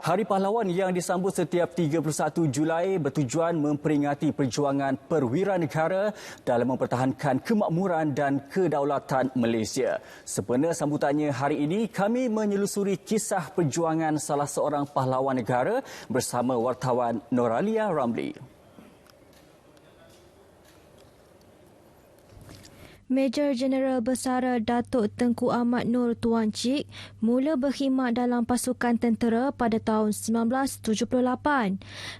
Hari Pahlawan yang disambut setiap 31 Julai bertujuan memperingati perjuangan perwira negara dalam mempertahankan kemakmuran dan kedaulatan Malaysia. Sempena sambutannya hari ini, kami menyelusuri kisah perjuangan salah seorang pahlawan negara bersama wartawan Noralia Ramli. Major Jeneral Bersara Datuk Tengku Ahmad Nur Tuan Cik mula berkhidmat dalam pasukan tentera pada tahun 1978.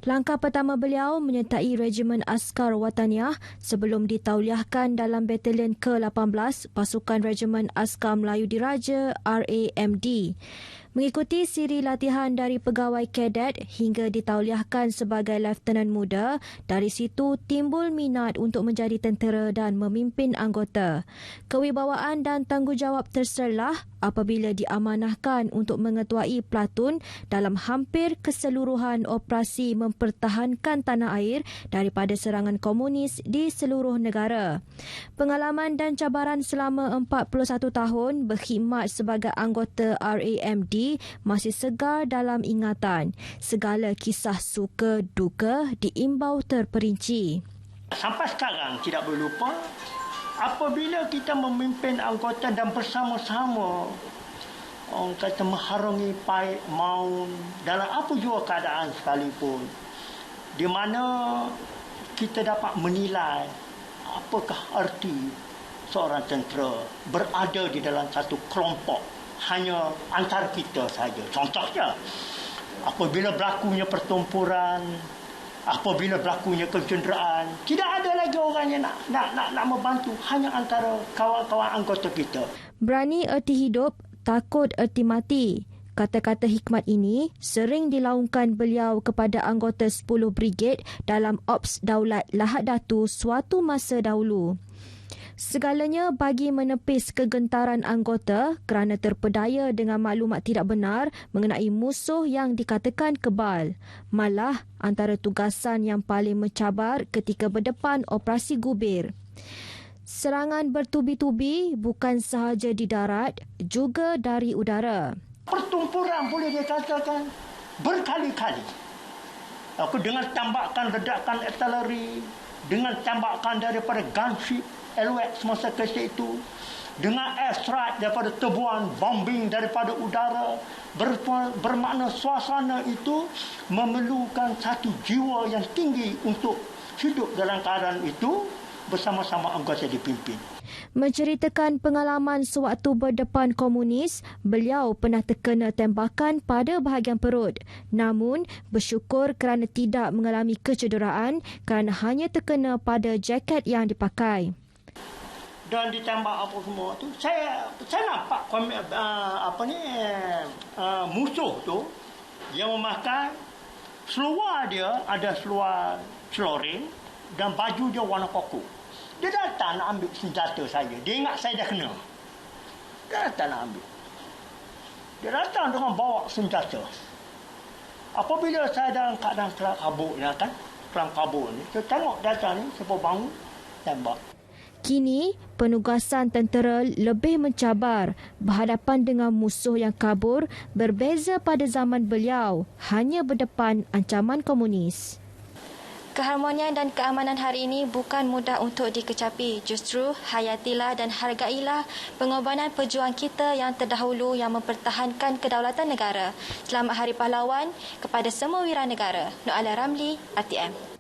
Langkah pertama beliau menyertai Regimen Askar Wataniah sebelum ditauliahkan dalam Batalion ke-18 Pasukan Regimen Askar Melayu Diraja RAMD. Mengikuti siri latihan dari pegawai kadet hingga ditauliahkan sebagai Lieutenant Muda, dari situ timbul minat untuk menjadi tentera dan memimpin anggota. Kewibawaan dan tanggungjawab terserlah apabila diamanahkan untuk mengetuai platun dalam hampir keseluruhan operasi mempertahankan tanah air daripada serangan komunis di seluruh negara. Pengalaman dan cabaran selama 41 tahun berkhidmat sebagai anggota RAMD masih segar dalam ingatan. Segala kisah suka duka diimbau terperinci. Sampai sekarang tidak boleh lupa, apabila kita memimpin anggota dan bersama-sama orang kata mengharungi paik maut dalam apa jua keadaan sekalipun, di mana kita dapat menilai apakah arti seorang tentera berada di dalam satu kelompok hanya antara kita saja. Contohnya, apabila berlakunya pertempuran, apabila berlakunya kecenderaan, tidak ada lagi orang yang nak membantu, hanya antara kawan-kawan anggota kita. Berani erti hidup, takut erti mati. Kata-kata hikmat ini sering dilaungkan beliau kepada anggota 10 Brigade dalam Ops Daulat Lahad Datu suatu masa dahulu. Segalanya bagi menepis kegentaran anggota kerana terpedaya dengan maklumat tidak benar mengenai musuh yang dikatakan kebal. Malah antara tugasan yang paling mencabar ketika berdepan operasi Gubir. Serangan bertubi-tubi bukan sahaja di darat, juga dari udara. Pertempuran boleh dikatakan berkali-kali. Aku dengan tembakan ledakan artileri, dengan tembakan daripada gunship Elwet semasa ketika itu, dengan airstrike daripada tebuan bombing daripada udara, bermakna suasana itu memerlukan satu jiwa yang tinggi untuk hidup dalam keadaan itu bersama-sama anggota dipimpin. Menceritakan pengalaman sewaktu berdepan komunis, beliau pernah terkena tembakan pada bahagian perut. Namun, bersyukur kerana tidak mengalami kecederaan kerana hanya terkena pada jaket yang dipakai. Dan ditembak apa semua tu, saya nampak musuh tu yang memakai seluar dia ada seluar celoring dan baju dia warna koko. Dia datang nak ambil senjata saya. Dia ingat saya dah kena. Dia datang nak ambil. Dia datang dengan bawa senjata. Apabila saya dalam keadaan kelam kabut ni, kelam kabut ni, saya tengok datang ni, saya bangun, tembak. Kini, penugasan tentera lebih mencabar berhadapan dengan musuh yang kabur berbeza pada zaman beliau, hanya berdepan ancaman komunis. Keharmonian dan keamanan hari ini bukan mudah untuk dikecapi. Justru, hayatilah dan hargailah pengorbanan pejuang kita yang terdahulu yang mempertahankan kedaulatan negara. Selamat Hari Pahlawan kepada semua wira negara. Noralia Ramli, RTM.